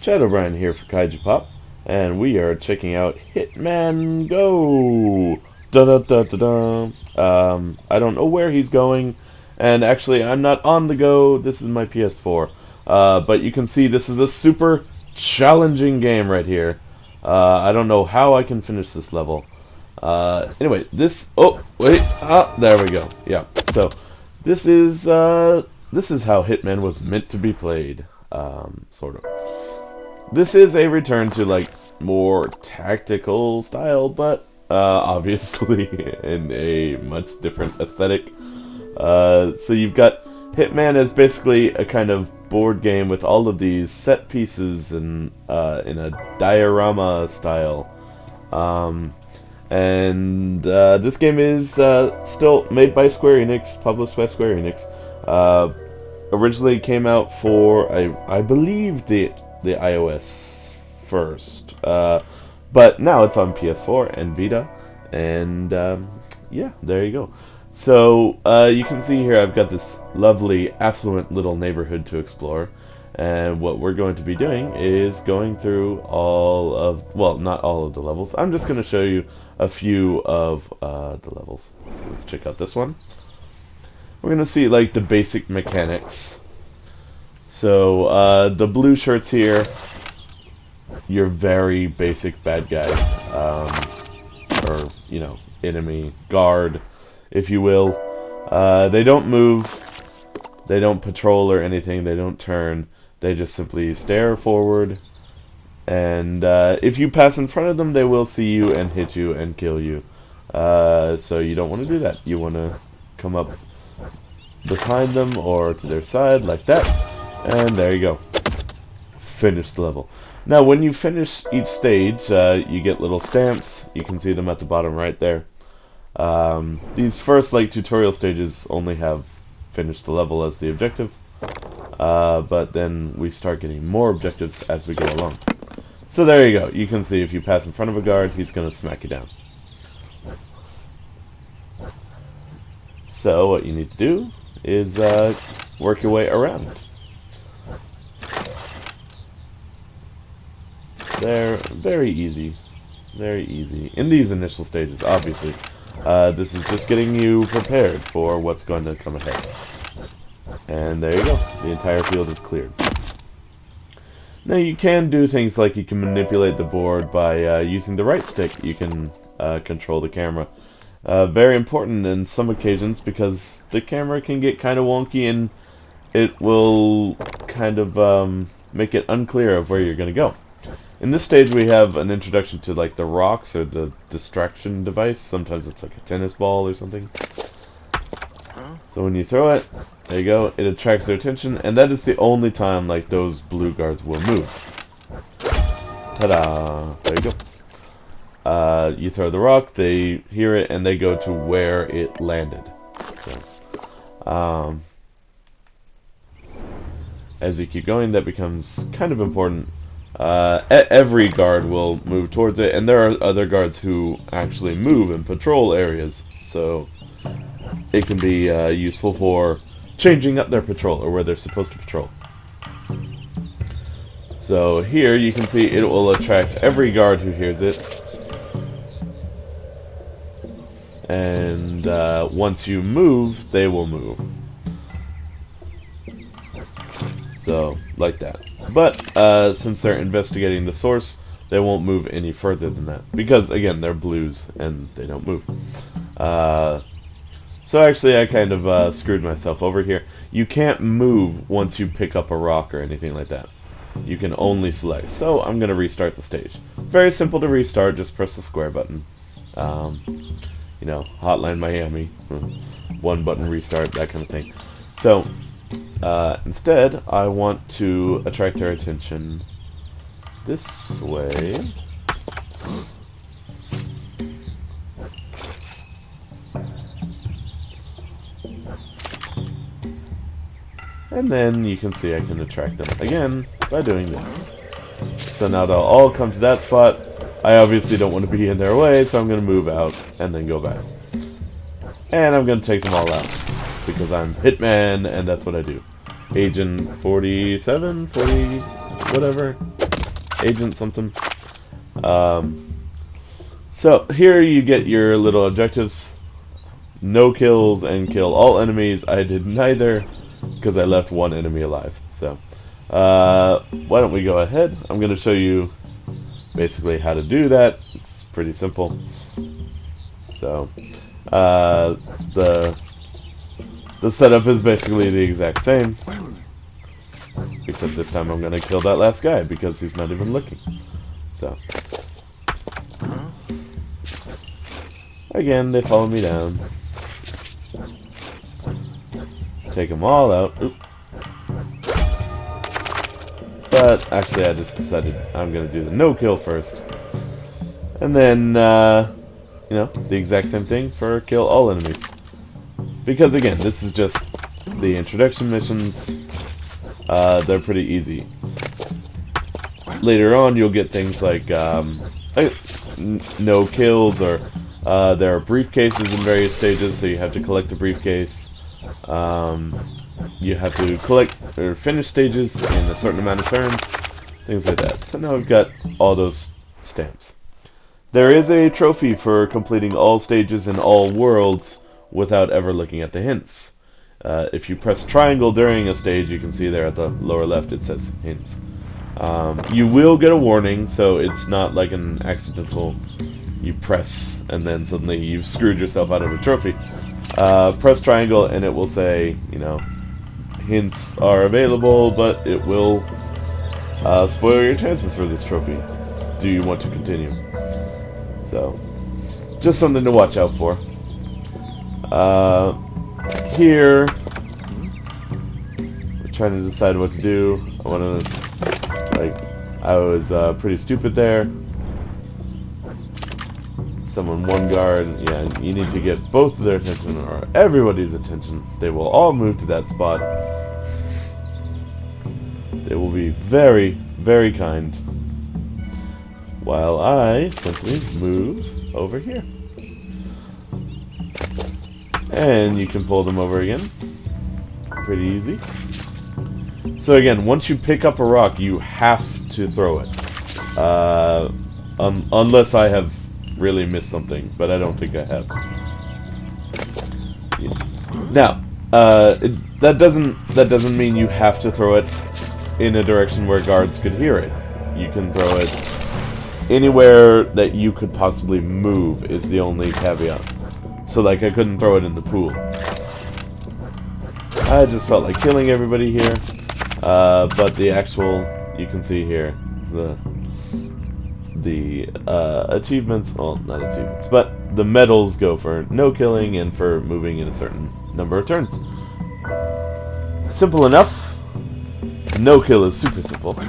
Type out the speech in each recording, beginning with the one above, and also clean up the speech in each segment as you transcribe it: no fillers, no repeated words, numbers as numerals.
Shadowbrand here for Kaiju Pop, and we are checking out Hitman GO! Da da da da da. I don't know where he's going, and actually I'm not on the go, this is my PS4. But you can see this is a super challenging game right here. I don't know how I can finish this level. Anyway, oh, wait, there we go. Yeah, so this is how Hitman was meant to be played, sort of. This is a return to, like, more tactical style, but, obviously in a much different aesthetic. So you've got Hitman as basically a kind of board game with all of these set pieces and, in a diorama style. This game is still made by Square Enix, published by Square Enix. Originally came out for, I believe, the iOS first. But now it's on PS4 and Vita. And yeah, there you go. So you can see here I've got this lovely, affluent little neighborhood to explore. And what we're going to be doing is going through all of, well, not all of the levels. I'm just going to show you a few of the levels. So let's check out this one. We're going to see, like, the basic mechanics. So, the blue shirts here, your very basic bad guy. Or, you know, enemy, guard, if you will. They don't move. They don't patrol or anything. They don't turn. They just simply stare forward, and if you pass in front of them, they will see you and hit you and kill you. So you don't want to do that. You want to come up behind them or to their side like that, and there you go. Finish the level. Now, when you finish each stage, you get little stamps. You can see them at the bottom right there. These first, like, tutorial stages only have finish the level as the objective. But then we start getting more objectives as we go along. So there you go. You can see if you pass in front of a guard, he's going to smack you down. So what you need to do is work your way around. They're very easy. Very easy. In these initial stages, obviously. This is just getting you prepared for what's going to come ahead. And there you go. The entire field is cleared. Now you can do things like you can manipulate the board by using the right stick. You can control the camera. Very important in some occasions because the camera can get kind of wonky and it will kind of make it unclear of where you're going to go. In this stage we have an introduction to, like, the rocks or the distraction device. Sometimes it's like a tennis ball or something. So when you throw it, there you go, it attracts their attention, and that is the only time, like, those blue guards will move. Ta-da! There you go. You throw the rock, they hear it, and they go to where it landed. So, as you keep going, that becomes kind of important. Every guard will move towards it, and there are other guards who actually move and patrol areas, so it can be useful for changing up their patrol, or where they're supposed to patrol. So here you can see it will attract every guard who hears it. And once you move, they will move. So, like that. But since they're investigating the source, they won't move any further than that. Because, again, they're blues and they don't move. So actually I kind of screwed myself over here. You can't move once you pick up a rock or anything like that. You can only select. So I'm going to restart the stage. Very simple to restart, just press the square button. You know, Hotline Miami, one button restart, that kind of thing. So instead I want to attract their attention this way. And then you can see I can attract them again by doing this. So now they'll all come to that spot. I obviously don't want to be in their way, so I'm going to move out and then go back. And I'm going to take them all out. Because I'm Hitman, and that's what I do. Agent 47, 40, whatever. agent something. So here you get your little objectives. No kills and kill all enemies. I did neither because I left one enemy alive. So why don't we go ahead? I'm going to show you basically how to do that. It's pretty simple. So the setup is basically the exact same, except this time I'm going to kill that last guy because he's not even looking. So again, they follow me down. Take them all out. Oop. But actually I just decided I'm going to do the no kill first. And then, you know, the exact same thing for kill all enemies. Because again, this is just the introduction missions. They're pretty easy. Later on you'll get things like no kills, or there are briefcases in various stages, so you have to collect the briefcase. You have to collect or finish stages in a certain amount of turns, things like that. So now we've got all those stamps. There is a trophy for completing all stages in all worlds without ever looking at the hints. If you press triangle during a stage, you can see there at the lower left it says hints. You will get a warning, so it's not like an accidental you press and then suddenly you've screwed yourself out of a trophy. Press triangle and it will say, you know, hints are available, but it will spoil your chances for this trophy. Do you want to continue? So, just something to watch out for. Here, we're trying to decide what to do. I was pretty stupid there. Someone one guard, yeah, you need to get both of their attention or everybody's attention. They will all move to that spot. They will be very, very kind. While I simply move over here. And you can pull them over again. Pretty easy. So again, once you pick up a rock, you have to throw it. Unless I have really missed something, but I don't think I have. Now, that doesn't mean you have to throw it in a direction where guards could hear it. You can throw it anywhere that you could possibly move is the only caveat. So like I couldn't throw it in the pool. I just felt like killing everybody here. But the actual, you can see here, the achievements, well, not achievements, but the medals go for no killing and for moving in a certain number of turns. Simple enough. No kill is super simple.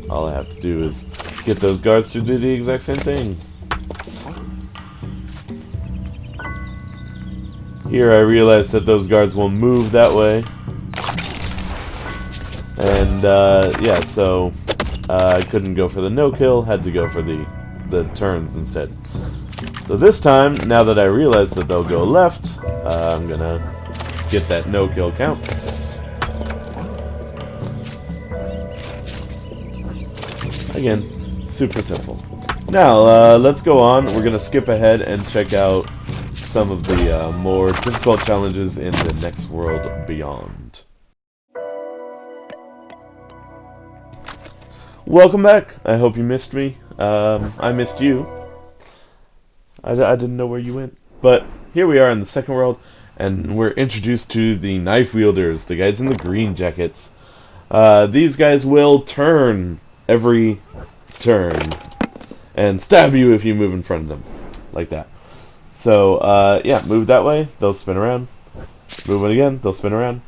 All I have to do is get those guards to do the exact same thing. Here I realized that those guards will move that way. And yeah, so I couldn't go for the no kill, had to go for the turns instead. So this time, now that I realize that they'll go left, I'm gonna get that no kill count. Again, super simple. Now let's go on. We're gonna skip ahead and check out some of the more difficult challenges in the next world beyond. Welcome back. I hope you missed me. I missed you. I didn't know where you went. But here we are in the second world, and we're introduced to the knife wielders, the guys in the green jackets. These guys will turn every turn and stab you if you move in front of them, like that. So, yeah, move that way, they'll spin around. Move it again, they'll spin around.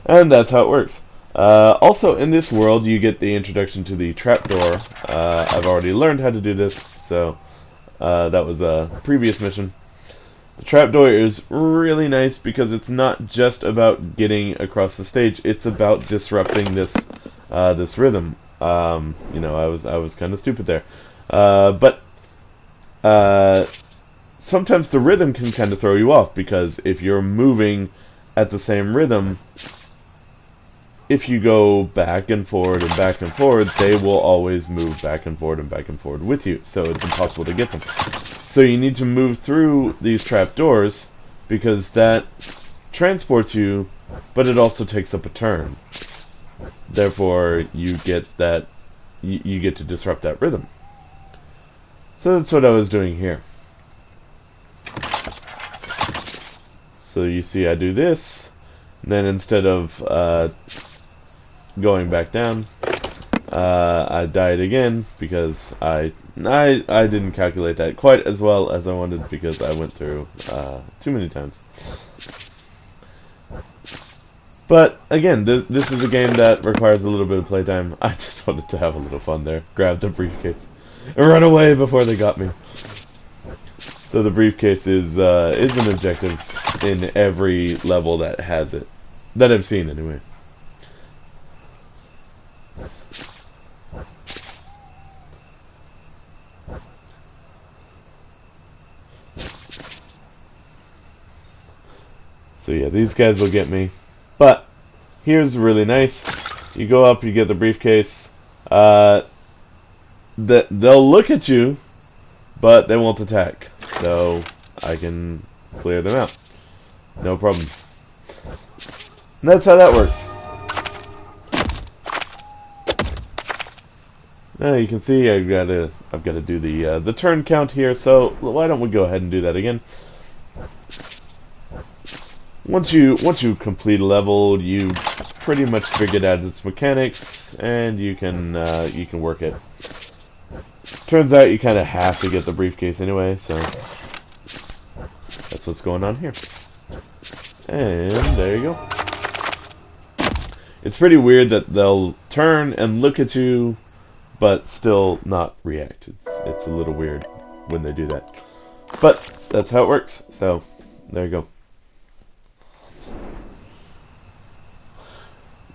And that's how it works. Also, in this world, you get the introduction to the trapdoor. I've already learned how to do this, so that was a previous mission. The trapdoor is really nice because it's not just about getting across the stage; it's about disrupting this this rhythm. You know, I was kind of stupid there, but sometimes the rhythm can kind of throw you off because if you're moving at the same rhythm, if you go back and forward, they will always move back and forward with you, so it's impossible to get them. So you need to move through these trapdoors, because that transports you, but it also takes up a turn. Therefore, you get that you get to disrupt that rhythm. So that's what I was doing here. So you see I do this, and then instead of going back down, I died again because I didn't calculate that quite as well as I wanted, because I went through too many times. But again, this is a game that requires a little bit of playtime. I just wanted to have a little fun there. Grabbed a briefcase and run away before they got me. So the briefcase is an objective in every level that has it, that I've seen anyway. So yeah, these guys will get me. But here's really nice. You go up, you get the briefcase. They'll look at you, but they won't attack. So I can clear them out. No problem. And that's how that works. Now you can see I've got to do the turn count here. So why don't we go ahead and do that again? Once you complete a level, you pretty much figured out its mechanics, and you can work it. Turns out you kind of have to get the briefcase anyway, so that's what's going on here. And there you go. It's pretty weird that they'll turn and look at you, but still not react. It's a little weird when they do that. But that's how it works, so there you go.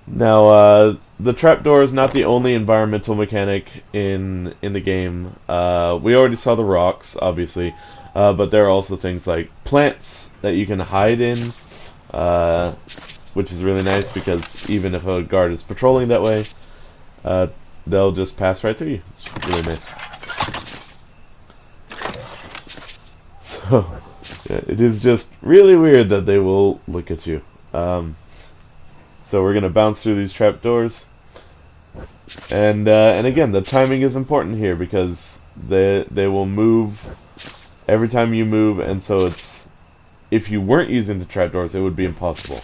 Now, the trapdoor is not the only environmental mechanic in the game. We already saw the rocks, obviously, but there are also things like plants that you can hide in, which is really nice, because even if a guard is patrolling that way, they'll just pass right through you. It's really nice. So, yeah, it is just really weird that they will look at you. So we're gonna bounce through these trapdoors, and again, the timing is important here, because they will move every time you move, and so if you weren't using the trapdoors, it would be impossible.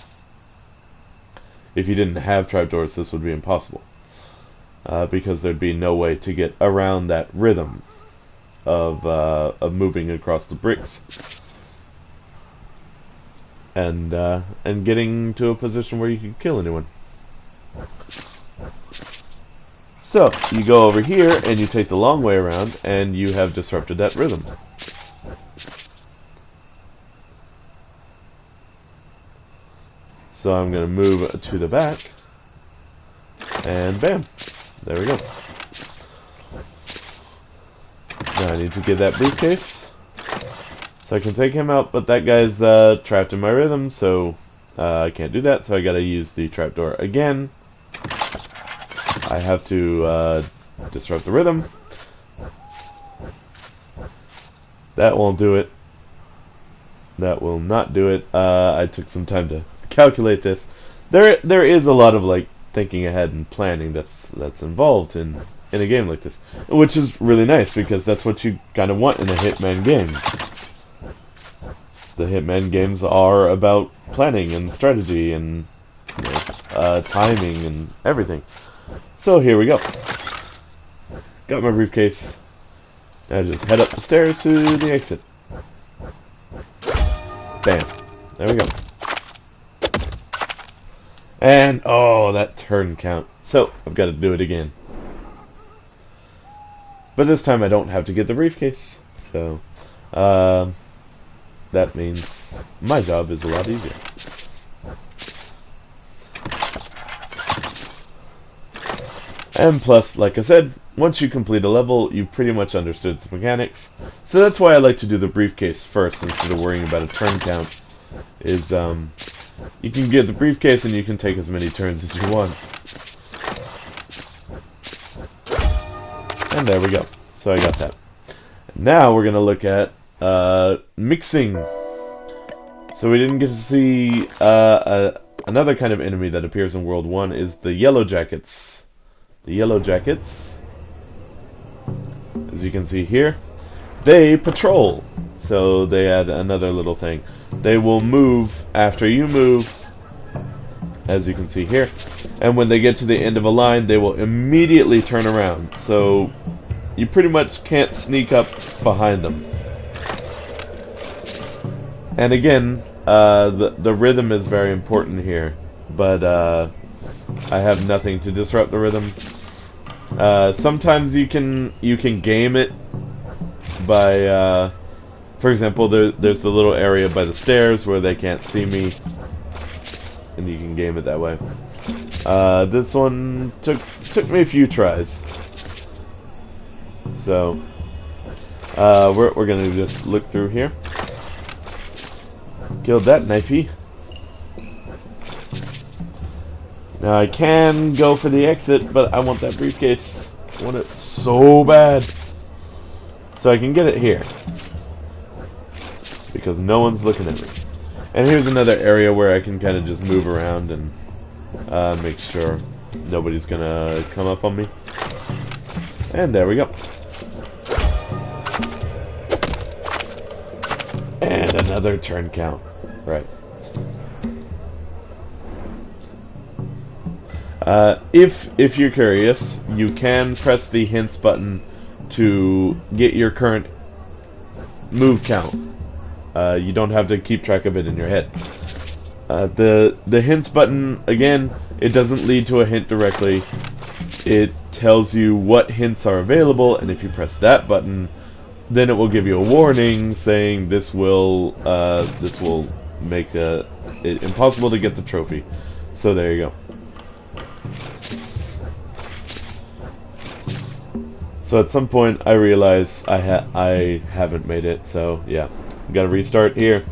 If you didn't have trapdoors, this would be impossible, because there'd be no way to get around that rhythm of moving across the bricks. And getting to a position where you can kill anyone. So, you go over here, and you take the long way around, and you have disrupted that rhythm. So I'm going to move to the back, and bam, there we go. Now I need to get that briefcase, so I can take him out, but that guy's trapped in my rhythm, so I can't do that, so I gotta use the trapdoor again. I have to disrupt the rhythm. That won't do it. That will not do it. I took some time to calculate this. There is a lot of like thinking ahead and planning that's involved in a game like this, which is really nice, because that's what you kind of want in a Hitman game. The Hitman games are about planning and strategy and timing and everything. So here we go. Got my briefcase. Now just head up the stairs to the exit. Bam. There we go. And, oh, that turn count. So, I've got to do it again. But this time I don't have to get the briefcase. So, that means my job is a lot easier. And plus, like I said, once you complete a level, you've pretty much understood its mechanics. So that's why I like to do the briefcase first instead of worrying about a turn count. you can get the briefcase and you can take as many turns as you want. And there we go. So I got that. Now we're gonna look at mixing. So we didn't get to see another kind of enemy that appears in World 1 is the Yellow Jackets. The Yellow Jackets, as you can see here, they patrol. So they add another little thing. They will move after you move, as you can see here. And when they get to the end of a line, they will immediately turn around. So you pretty much can't sneak up behind them. And again, the rhythm is very important here, but I have nothing to disrupt the rhythm. Sometimes you can game it by, for example, there's the little area by the stairs where they can't see me, and you can game it that way. This one took me a few tries, so we're gonna just look through here. Killed that knifey. Now I can go for the exit, but I want that briefcase. I want it so bad. So I can get it here, because no one's looking at me. And here's another area where I can kind of just move around and make sure nobody's gonna come up on me. And there we go. And another turn count. Right. If you're curious, you can press the hints button to get your current move count. You don't have to keep track of it in your head. The hints button, again, it doesn't lead to a hint directly. It tells you what hints are available, and if you press that button, then it will give you a warning saying this will make it impossible to get the trophy. So there you go. So at some point I realize I haven't made it, so yeah, gotta restart here.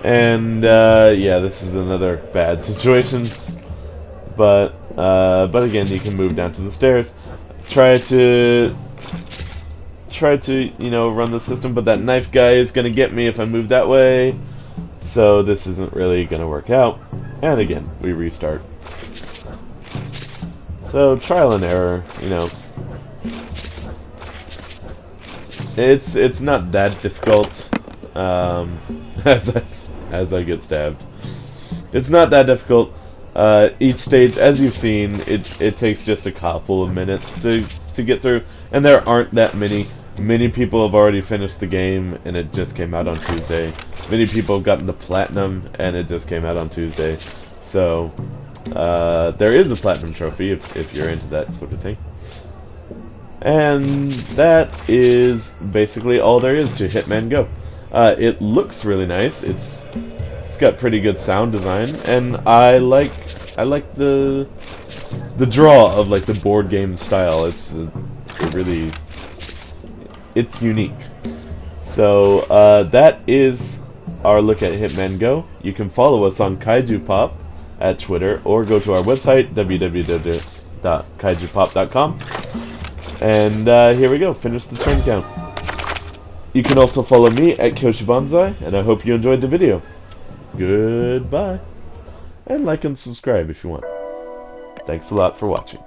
And yeah, this is another bad situation, but again, you can move down to the stairs, try to run the system, but that knife guy is gonna get me if I move that way, so this isn't really gonna work out. And again, we restart. So trial and error, it's not that difficult. As I get stabbed, it's not that difficult. Each stage, as you've seen, it takes just a couple of minutes to get through, and there aren't that many. Many people have already finished the game, and it just came out on Tuesday. Many people have gotten the platinum, and it just came out on Tuesday. So there is a platinum trophy if you're into that sort of thing. And that is basically all there is to Hitman GO. It looks really nice. It's got pretty good sound design, and I like the draw of like the board game style. It's unique. So that is our look at Hitman GO. You can follow us on Kaiju Pop at Twitter, or go to our website www.kaijupop.com. And here we go. Finish the turn count. You can also follow me at Kyoshi and I hope you enjoyed the video. Goodbye. And like and subscribe if you want. Thanks a lot for watching.